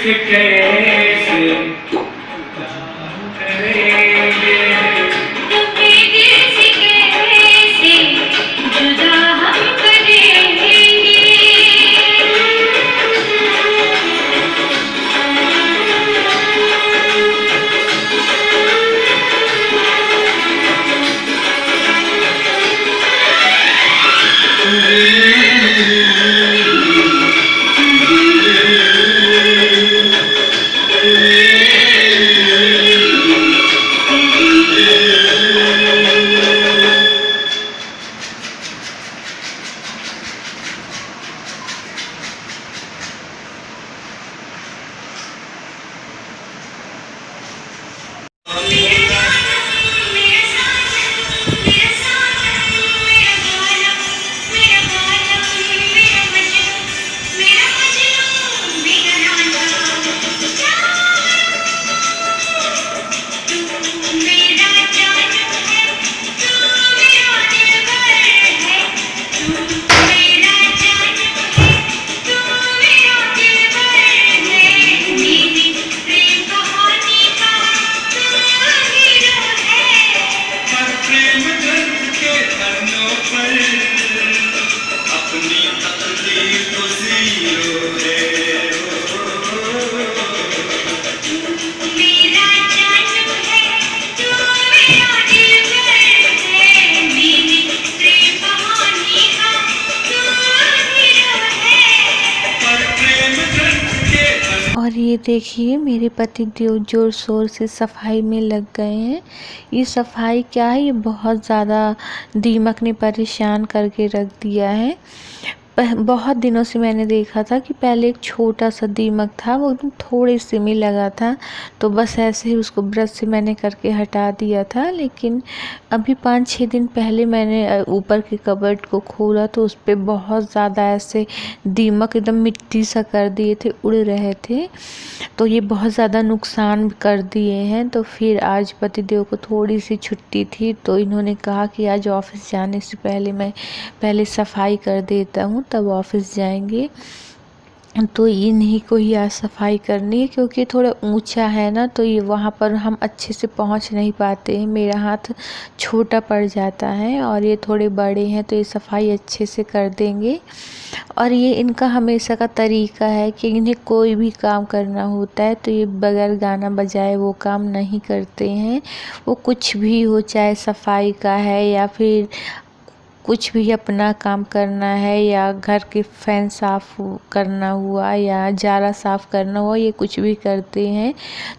कैसे और ये देखिए मेरे पति देव जोर शोर से सफाई में लग गए हैं। ये सफाई क्या है, ये बहुत ज़्यादा दीमक ने परेशान करके रख दिया है। बहुत दिनों से मैंने देखा था कि पहले एक छोटा सा दीमक था, वो एकदम थोड़े से में लगा था, तो बस ऐसे ही उसको ब्रश से मैंने करके हटा दिया था। लेकिन अभी 5-6 दिन पहले मैंने ऊपर के कबर्ड को खोला तो उस पर बहुत ज़्यादा ऐसे दीमक एकदम मिट्टी सा कर दिए थे, उड़ रहे थे, तो ये बहुत ज़्यादा नुकसान कर दिए हैं। तो फिर आज पतिदेव को थोड़ी सी छुट्टी थी, तो इन्होंने कहा कि आज ऑफिस जाने से पहले मैं पहले सफाई कर देता हूँ, तब ऑफिस जाएंगे। तो इन्हीं को ही आज सफाई करनी है, क्योंकि थोड़ा ऊंचा है ना, तो ये वहाँ पर हम अच्छे से पहुँच नहीं पाते हैं, मेरा हाथ छोटा पड़ जाता है, और ये थोड़े बड़े हैं तो ये सफाई अच्छे से कर देंगे। और ये इनका हमेशा का तरीका है कि इन्हें कोई भी काम करना होता है तो ये बगैर गाना बजाए वो काम नहीं करते हैं। वो कुछ भी हो, चाहे सफाई का है या फिर कुछ भी अपना काम करना है, या घर के फैन साफ़ करना हुआ या जारा साफ़ करना हुआ, ये कुछ भी करते हैं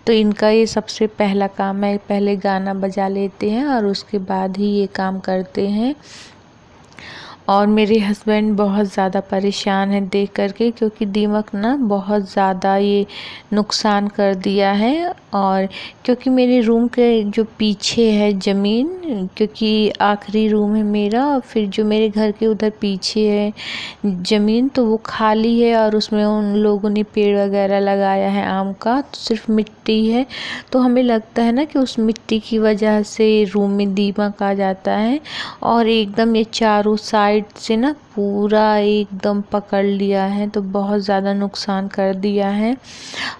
तो इनका ये सबसे पहला काम है। पहले गाना बजा लेते हैं और उसके बाद ही ये काम करते हैं। और मेरे हस्बैंड बहुत ज़्यादा परेशान है देख करके, क्योंकि दीमक ना बहुत ज़्यादा ये नुकसान कर दिया है। और क्योंकि मेरे रूम के जो पीछे है ज़मीन, क्योंकि आखिरी रूम है मेरा, और फिर जो मेरे घर के उधर पीछे है ज़मीन, तो वो खाली है और उसमें उन लोगों ने पेड़ वगैरह लगाया है आम का, तो सिर्फ मिट्टी है। तो हमें लगता है ना कि उस मिट्टी की वजह से रूम में दीमक आ जाता है, और एकदम ये चारों साइड से ना पूरा एकदम पकड़ लिया है, तो बहुत ज़्यादा नुकसान कर दिया है।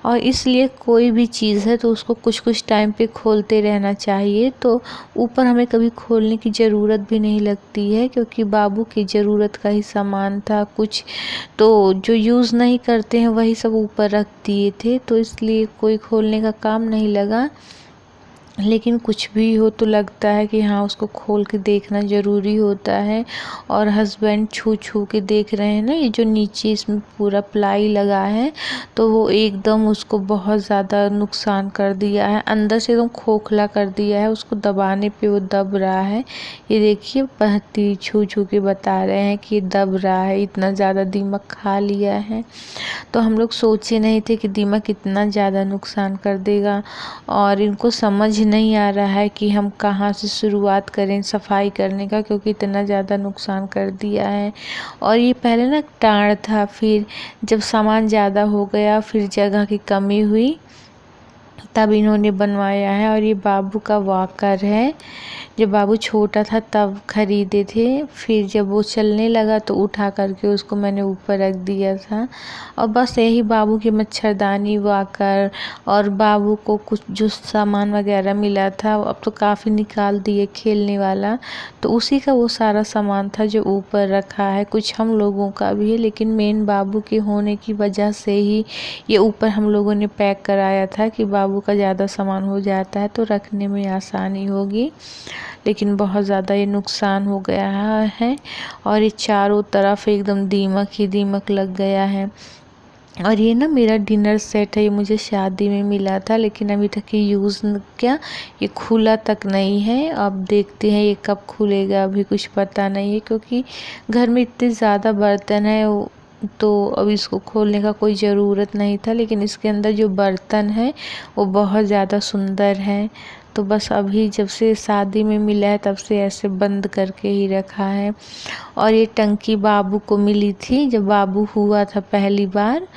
और इसलिए कोई भी चीज़ है तो उसको कुछ कुछ टाइम पे खोलते रहना चाहिए। तो ऊपर हमें कभी खोलने की ज़रूरत भी नहीं लगती है, क्योंकि बाबू की ज़रूरत का ही सामान था कुछ, तो जो यूज़ नहीं करते हैं वही सब ऊपर रख दिए थे, तो इसलिए कोई खोलने का काम नहीं लगा। लेकिन कुछ भी हो तो लगता है कि हाँ उसको खोल के देखना ज़रूरी होता है। और हस्बैंड छू छू के देख रहे हैं ना, ये जो नीचे इसमें पूरा प्लाई लगा है तो वो एकदम उसको बहुत ज़्यादा नुकसान कर दिया है, अंदर से एकदम खोखला कर दिया है, उसको दबाने पे वो दब रहा है। ये देखिए पति छू छू के बता रहे हैं कि ये दब रहा है, इतना ज़्यादा दीमक खा लिया है। तो हम लोग सोचे नहीं थे कि दीमक इतना ज़्यादा नुकसान कर देगा, और इनको समझ नहीं आ रहा है कि हम कहाँ से शुरुआत करें सफाई करने का, क्योंकि इतना ज़्यादा नुकसान कर दिया है। और ये पहले ना टाड़ था, फिर जब सामान ज़्यादा हो गया, फिर जगह की कमी हुई, तब इन्होंने बनवाया है। और ये बाबू का वॉकर है, जब बाबू छोटा था तब खरीदे थे, फिर जब वो चलने लगा तो उठा करके उसको मैंने ऊपर रख दिया था। और बस यही बाबू की मच्छरदानी, वॉकर और बाबू को कुछ जो सामान वगैरह मिला था, अब तो काफ़ी निकाल दिए खेलने वाला, तो उसी का वो सारा सामान था जो ऊपर रखा है। कुछ हम लोगों का भी है, लेकिन मेन बाबू के होने की वजह से ही ये ऊपर हम लोगों ने पैक कराया था कि बाबू का ज़्यादा सामान हो जाता है तो रखने में आसानी होगी। लेकिन बहुत ज़्यादा ये नुकसान हो गया है और ये चारों तरफ एकदम दीमक ही दीमक लग गया है। और ये ना मेरा डिनर सेट है, ये मुझे शादी में मिला था, लेकिन अभी तक ये यूज़ क्या ये खुला तक नहीं है। अब देखते हैं ये कब खुलेगा, अभी कुछ पता नहीं है, क्योंकि घर में इतने ज़्यादा बर्तन है तो अब इसको खोलने का कोई ज़रूरत नहीं था। लेकिन इसके अंदर जो बर्तन है वो बहुत ज़्यादा सुंदर है, तो बस अभी जब से शादी में मिला है तब से ऐसे बंद करके ही रखा है। और ये टंकी बाबू को मिली थी जब बाबू हुआ था पहली बार,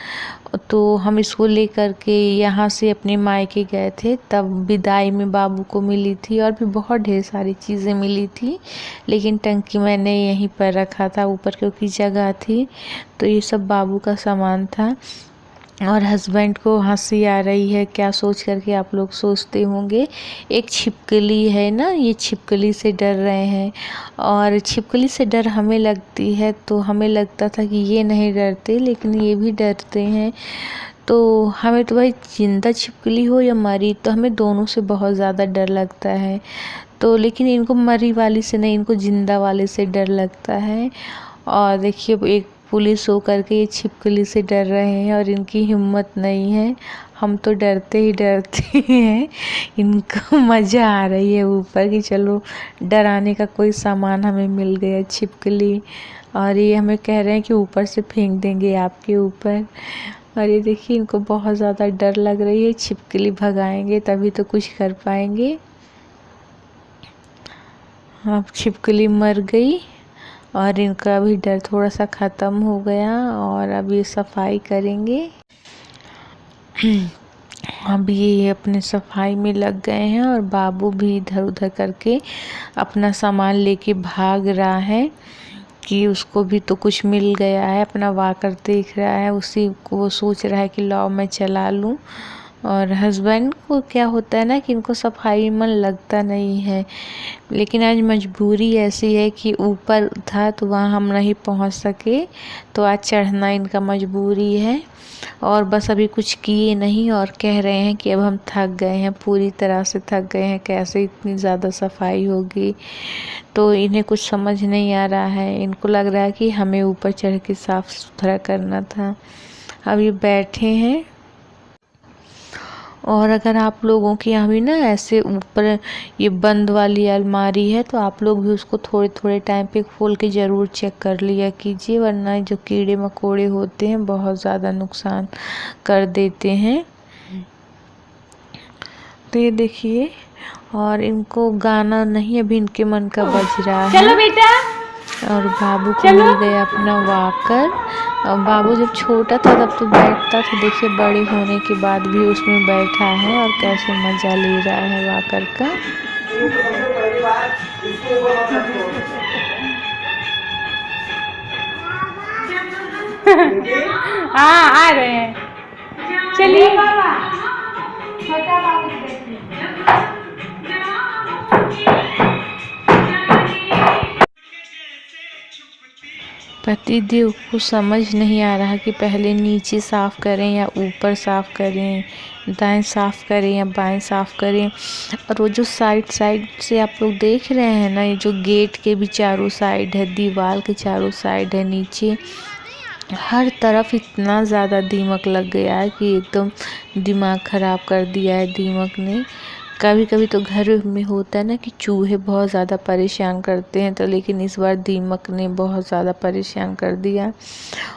तो हम इसको लेकर के यहाँ से अपने मायके गए थे, तब विदाई में बाबू को मिली थी। और भी बहुत ढेर सारी चीज़ें मिली थी, लेकिन टंकी मैंने यहीं पर रखा था ऊपर, क्योंकि जगह थी। तो ये सब बाबू का सामान था। और हस्बैंड को हंसी आ रही है, क्या सोच करके आप लोग सोचते होंगे। एक छिपकली है ना, ये छिपकली से डर रहे हैं, और छिपकली से डर हमें लगती है, तो हमें लगता था कि ये नहीं डरते, लेकिन ये भी डरते हैं। तो हमें तो भाई जिंदा छिपकली हो या मरी, तो हमें दोनों से बहुत ज़्यादा डर लगता है। तो लेकिन इनको मरी वाली से नहीं, इनको जिंदा वाले से डर लगता है। और देखिए एक पुलिस होकर के ये छिपकली से डर रहे हैं और इनकी हिम्मत नहीं है। हम तो डरते ही डरते हैं, इनको मज़ा आ रही है ऊपर कि चलो डराने का कोई सामान हमें मिल गया, छिपकली। और ये हमें कह रहे हैं कि ऊपर से फेंक देंगे आपके ऊपर। और ये देखिए इनको बहुत ज़्यादा डर लग रही है, छिपकली भगाएंगे तभी तो कुछ कर पाएंगे। अब छिपकली मर गई और इनका भी डर थोड़ा सा ख़त्म हो गया, और अब ये सफाई करेंगे। अब ये अपने सफाई में लग गए हैं और बाबू भी इधर उधर करके अपना सामान लेके भाग रहा है कि उसको भी तो कुछ मिल गया है। अपना वॉकर देख रहा है, उसी को वो सोच रहा है कि लाओ मैं चला लूँ। और हस्बैंड को क्या होता है ना कि इनको सफाई में मन लगता नहीं है, लेकिन आज मजबूरी ऐसी है कि ऊपर था तो वहाँ हम नहीं पहुँच सके, तो आज चढ़ना इनका मजबूरी है। और बस अभी कुछ किए नहीं और कह रहे हैं कि अब हम थक गए हैं, पूरी तरह से थक गए हैं, कैसे इतनी ज़्यादा सफाई होगी। तो इन्हें कुछ समझ नहीं आ रहा है, इनको लग रहा है कि हमें ऊपर चढ़ के साफ़ सुथरा करना था। अब ये बैठे हैं। और अगर आप लोगों के यहाँ भी ना ऐसे ऊपर ये बंद वाली अलमारी है, तो आप लोग भी उसको थोड़े थोड़े टाइम पे खोल के ज़रूर चेक कर लिया कीजिए, वरना जो कीड़े मकोड़े होते हैं बहुत ज़्यादा नुकसान कर देते हैं। तो ये देखिए, और इनको गाना नहीं अभी इनके मन का बज रहा है। चलो बेटा। और बाबू को मिल गया अपना वॉकर। और बाबू जब छोटा था तब तो बैठता था, देखिए बड़े होने के बाद भी उसमें बैठा है और कैसे मज़ा ले रहा है वॉकर का। हाँ आ रहे हैं, चलिए। पतिदेव को समझ नहीं आ रहा कि पहले नीचे साफ़ करें या ऊपर साफ़ करें, दाएं साफ़ करें या बाएं साफ़ करें। और वो जो साइड साइड से आप लोग देख रहे हैं ना, ये जो गेट के भी चारों साइड है, दीवार के चारों साइड है, नीचे हर तरफ इतना ज़्यादा दीमक लग गया है कि एकदम दिमाग ख़राब कर दिया है दीमक ने। कभी कभी तो घर में होता है ना कि चूहे बहुत ज़्यादा परेशान करते हैं, तो लेकिन इस बार दीमक ने बहुत ज़्यादा परेशान कर दिया।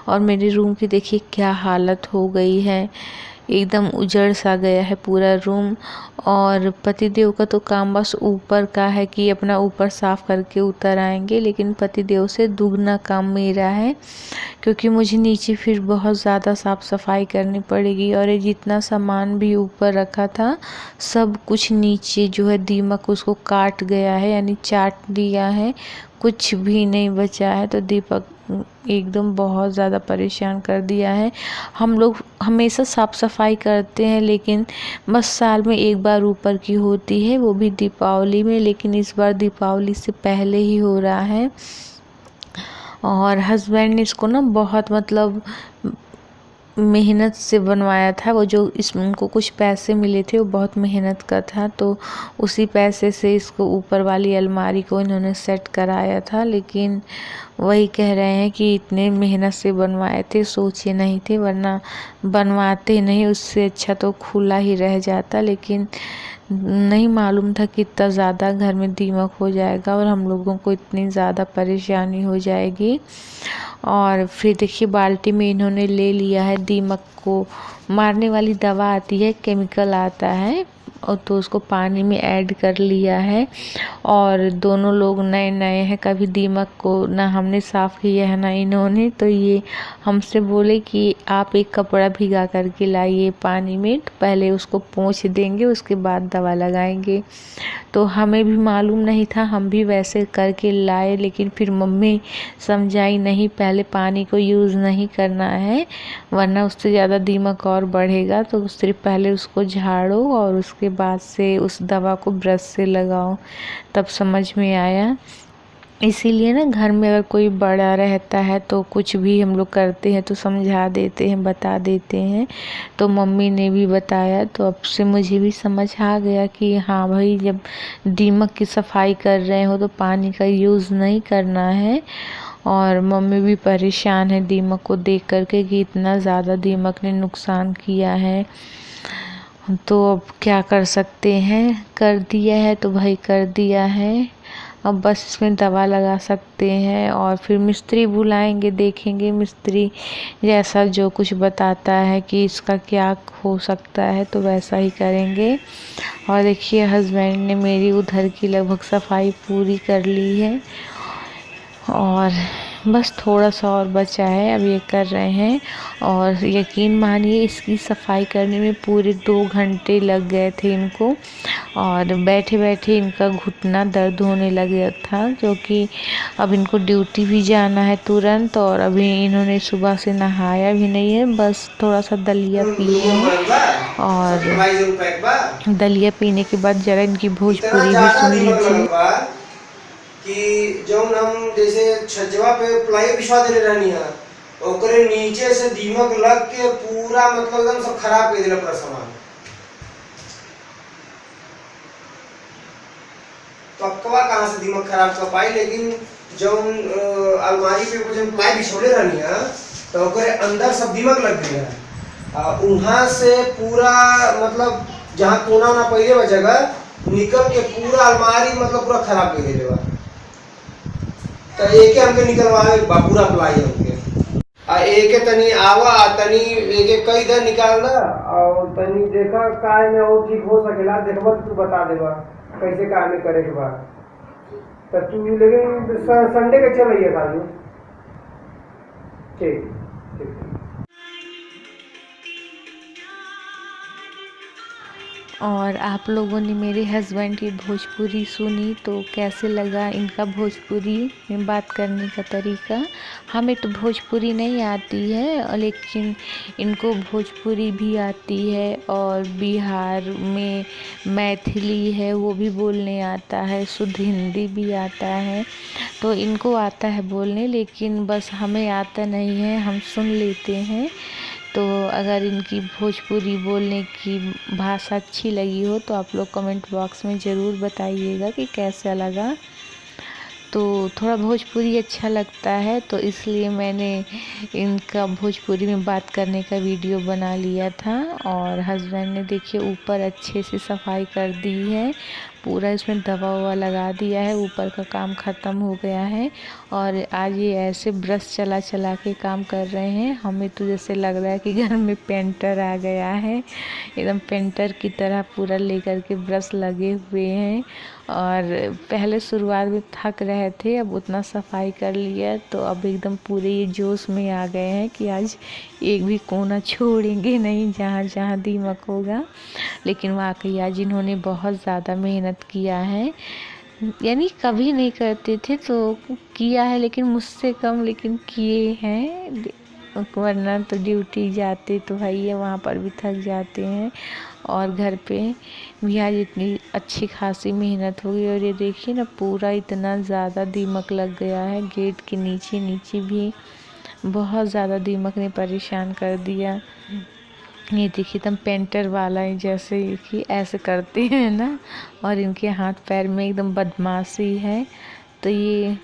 और मेरे रूम की देखिए क्या हालत हो गई है, एकदम उजड़ सा गया है पूरा रूम। और पतिदेव का तो काम बस ऊपर का है कि अपना ऊपर साफ करके उतर आएंगे, लेकिन पतिदेव से दुगना काम मेरा है, क्योंकि मुझे नीचे फिर बहुत ज़्यादा साफ़ सफाई करनी पड़ेगी। और ये जितना सामान भी ऊपर रखा था सब कुछ नीचे जो है दीमक उसको काट गया है, यानी चाट दिया है, कुछ भी नहीं बचा है। तो दीपक एकदम बहुत ज़्यादा परेशान कर दिया है। हम लोग हमेशा साफ़ सफाई करते हैं, लेकिन बस साल में एक बार ऊपर की होती है, वो भी दीपावली में, लेकिन इस बार दीपावली से पहले ही हो रहा है। और हस्बैंड ने इसको ना बहुत मतलब मेहनत से बनवाया था। वो जो उनको कुछ पैसे मिले थे वो बहुत मेहनत का था, तो उसी पैसे से इसको ऊपर वाली अलमारी को इन्होंने सेट कराया था। लेकिन वही कह रहे हैं कि इतने मेहनत से बनवाए थे, सोचे नहीं थे, वरना बनवाते नहीं, उससे अच्छा तो खुला ही रह जाता। लेकिन नहीं मालूम था कि इतना ज़्यादा घर में दीमक हो जाएगा और हम लोगों को इतनी ज़्यादा परेशानी हो जाएगी। और फिर देखिए बाल्टी में इन्होंने ले लिया है दीमक को मारने वाली दवा आती है, केमिकल आता है, और तो उसको पानी में ऐड कर लिया है। और दोनों लोग नए नए हैं, कभी दीमक को ना हमने साफ़ किया है ना इन्होंने, तो ये हमसे बोले कि आप एक कपड़ा भिगा करके लाइए पानी में, तो पहले उसको पोंछ देंगे उसके बाद दवा लगाएंगे। तो हमें भी मालूम नहीं था, हम भी वैसे करके लाए, लेकिन फिर मम्मी समझाई नहीं, पहले पानी को यूज़ नहीं करना है वरना उससे ज़्यादा दीमक और बढ़ेगा, तो सिर्फ पहले उसको झाड़ो और उसके बाद से उस दवा को ब्रश से लगाओ। तब समझ में आया। इसीलिए ना घर में अगर कोई बड़ा रहता है तो कुछ भी हम लोग करते हैं तो समझा देते हैं, बता देते हैं। तो मम्मी ने भी बताया, तो अब से मुझे भी समझ आ गया कि हाँ भाई, जब दीमक की सफाई कर रहे हो तो पानी का यूज़ नहीं करना है। और मम्मी भी परेशान है दीमक को देख करके कि इतना ज़्यादा दीमक ने नुकसान किया है। तो अब क्या कर सकते हैं, कर दिया है तो भाई कर दिया है, अब बस इसमें दवा लगा सकते हैं। और फिर मिस्त्री बुलाएंगे, देखेंगे मिस्त्री जैसा जो कुछ बताता है कि इसका क्या हो सकता है तो वैसा ही करेंगे। और देखिए हस्बैंड ने मेरी उधर की लगभग सफाई पूरी कर ली है और बस थोड़ा सा और बचा है, अब ये कर रहे हैं। और यकीन मानिए इसकी सफाई करने में पूरे 2 घंटे लग गए थे इनको। और बैठे बैठे इनका घुटना दर्द होने लग गया था, क्योंकि अब इनको ड्यूटी भी जाना है तुरंत। और अभी इन्होंने सुबह से नहाया भी नहीं है, बस थोड़ा सा दलिया पिए हैं। और दलिया पीने के बाद जरा इनकी भोजपुरी भी सुन लीजिए। कि जब हम जैसे छज्जवा पे प्लाई बिछा देले रहनी है, ओकरे नीचे से दीमक लग के पूरा मतलब एकदम सब खराब कर देला पूरा सामान। तो अक्वा कहाँ से दीमक खराब कर पाई, लेकिन जब अलमारी पे जब प्लाई बिछोले रहनी है तो ओकरे अंदर सब दीमक लग गया है। वहाँ से पूरा मतलब जहाँ कोना ना पहले वो जगह निकल के पूरा अलमारी मतलब पूरा खराब कर देले बा। तो एक हमके निकलवावे बा पूरा प्लाई हमके, आ एक तनी आवा तनी एक कई दर निकाल दा और तनी देखा काय में और ठीक हो सकेला, देखबा तू बता देबा कैसे काम करे के बा। तो तू लेकिन संडे के चलिए काजू, ठीक ठीक। और आप लोगों ने मेरे हस्बैंड की भोजपुरी सुनी तो कैसे लगा इनका भोजपुरी में बात करने का तरीका। हमें तो भोजपुरी नहीं आती है, लेकिन इनको भोजपुरी भी आती है। और बिहार में मैथिली है वो भी बोलने आता है, शुद्ध हिंदी भी आता है, तो इनको आता है बोलने, लेकिन बस हमें आता नहीं है, हम सुन लेते हैं। तो अगर इनकी भोजपुरी बोलने की भाषा अच्छी लगी हो तो आप लोग कमेंट बॉक्स में ज़रूर बताइएगा कि कैसा लगा। तो थोड़ा भोजपुरी अच्छा लगता है तो इसलिए मैंने इनका भोजपुरी में बात करने का वीडियो बना लिया था। और हस्बैंड ने देखिए ऊपर अच्छे से सफाई कर दी है, पूरा इसमें दवा ववा लगा दिया है, ऊपर का काम ख़त्म हो गया है। और आज ये ऐसे ब्रश चला चला के काम कर रहे हैं, हमें तो जैसे लग रहा है कि घर में पेंटर आ गया है। एकदम पेंटर की तरह पूरा लेकर के ब्रश लगे हुए हैं। और पहले शुरुआत में थक रहे थे, अब उतना सफाई कर लिया तो अब एकदम पूरे ये जोश में आ गए हैं कि आज एक भी कोना छोड़ेंगे नहीं जहाँ जहाँ दीमक होगा। लेकिन वाकई आज इन्होंने बहुत ज़्यादा मेहनत किया है, यानी कभी नहीं करते थे तो किया है, लेकिन मुझसे कम लेकिन किए हैं। वरना तो ड्यूटी जाते तो भैया वहाँ पर भी थक जाते हैं, और घर पे भी आज इतनी अच्छी खासी मेहनत हो गई। और ये देखिए ना, पूरा इतना ज़्यादा दीमक लग गया है, गेट के नीचे नीचे भी बहुत ज़्यादा दीमक ने परेशान कर दिया। ये देखिए एकदम पेंटर वाला है, जैसे कि ऐसे करते हैं ना, और इनके हाथ पैर में एकदम बदमाशी है, तो ये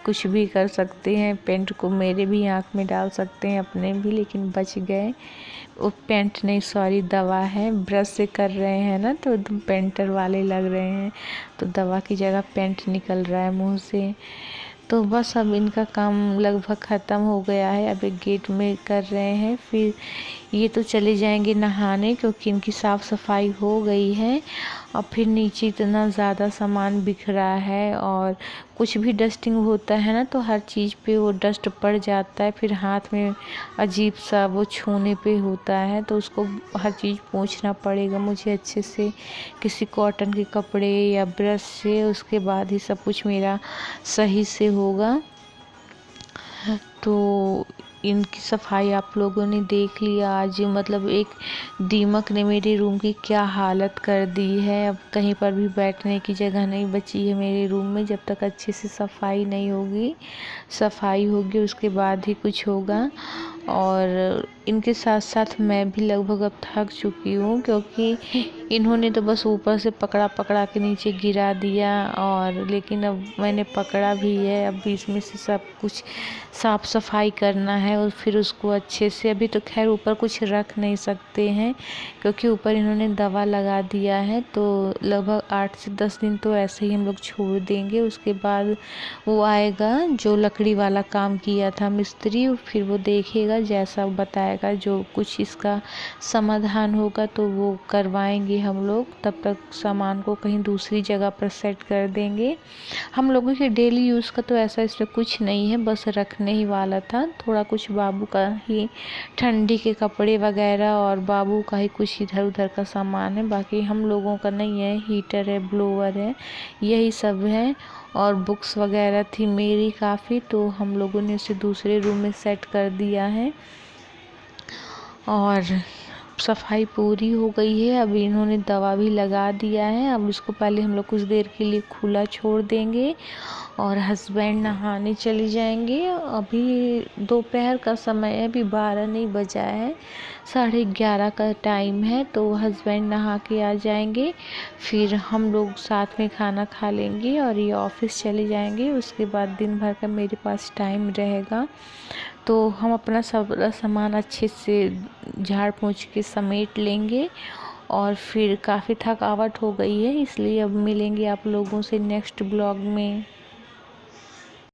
कुछ भी कर सकते हैं। पेंट को मेरे भी आँख में डाल सकते हैं, अपने भी, लेकिन बच गए। वो पेंट नहीं, सॉरी दवा है, ब्रश से कर रहे हैं ना तो एकदम पेंटर वाले लग रहे हैं, तो दवा की जगह पेंट निकल रहा है मुंह से। तो बस अब इनका काम लगभग ख़त्म हो गया है, अब एक गेट में कर रहे हैं, फिर ये तो चले जाएंगे नहाने क्योंकि इनकी साफ़ सफाई हो गई है। और फिर नीचे इतना ज़्यादा सामान बिखरा है, और कुछ भी डस्टिंग होता है ना तो हर चीज़ पे वो डस्ट पड़ जाता है, फिर हाथ में अजीब सा वो छूने पे होता है, तो उसको हर चीज़ पोंछना पड़ेगा मुझे अच्छे से, किसी कॉटन के कपड़े या ब्रश से, उसके बाद ही सब कुछ मेरा सही से होगा। तो इनकी सफाई आप लोगों ने देख लिया आज, मतलब एक दीमक ने मेरे रूम की क्या हालत कर दी है। अब कहीं पर भी बैठने की जगह नहीं बची है मेरे रूम में, जब तक अच्छे से सफाई नहीं होगी। सफाई होगी उसके बाद ही कुछ होगा। और इनके साथ साथ मैं भी लगभग अब थक चुकी हूँ, क्योंकि इन्होंने तो बस ऊपर से पकड़ा पकड़ा के नीचे गिरा दिया, और लेकिन अब मैंने पकड़ा भी है, अब इसमें से सब कुछ साफ़ सफाई करना है, और फिर उसको अच्छे से, अभी तो खैर ऊपर कुछ रख नहीं सकते हैं क्योंकि ऊपर इन्होंने दवा लगा दिया है, तो लगभग 8 से 10 दिन तो ऐसे ही हम लोग छोड़ देंगे। उसके बाद वो आएगा जो लकड़ी वाला काम किया था मिस्त्री, फिर वो देखेगा, जैसा बताएगा जो कुछ इसका समाधान होगा तो वो करवाएंगे हम लोग। तब तक सामान को कहीं दूसरी जगह पर सेट कर देंगे। हम लोगों के डेली यूज़ का तो ऐसा इसमें कुछ नहीं है, बस रखने ही वाला था। थोड़ा कुछ बाबू का ही ठंडी के कपड़े वगैरह और बाबू का ही कुछ इधर उधर का सामान है, बाकी हम लोगों का नहीं है। हीटर है, ब्लोअर है, यही सब है। और बुक्स वगैरह थी मेरी काफ़ी, तो हम लोगों ने उसे दूसरे रूम में सेट कर दिया है। और सफाई पूरी हो गई है, अभी इन्होंने दवा भी लगा दिया है। अब इसको पहले हम लोग कुछ देर के लिए खुला छोड़ देंगे, और हस्बैंड नहाने चले जाएंगे। अभी दोपहर का समय है, अभी 12 नहीं बजा है, 11:30 का टाइम है, तो हस्बैंड नहा के आ जाएंगे, फिर हम लोग साथ में खाना खा लेंगे और ये ऑफिस चले जाएंगे। उसके बाद दिन भर का मेरे पास टाइम रहेगा, तो हम अपना सब सामान अच्छे से झाड़ पोंछ के समेट लेंगे। और फिर काफ़ी थकावट हो गई है, इसलिए अब मिलेंगे आप लोगों से नेक्स्ट ब्लॉग में।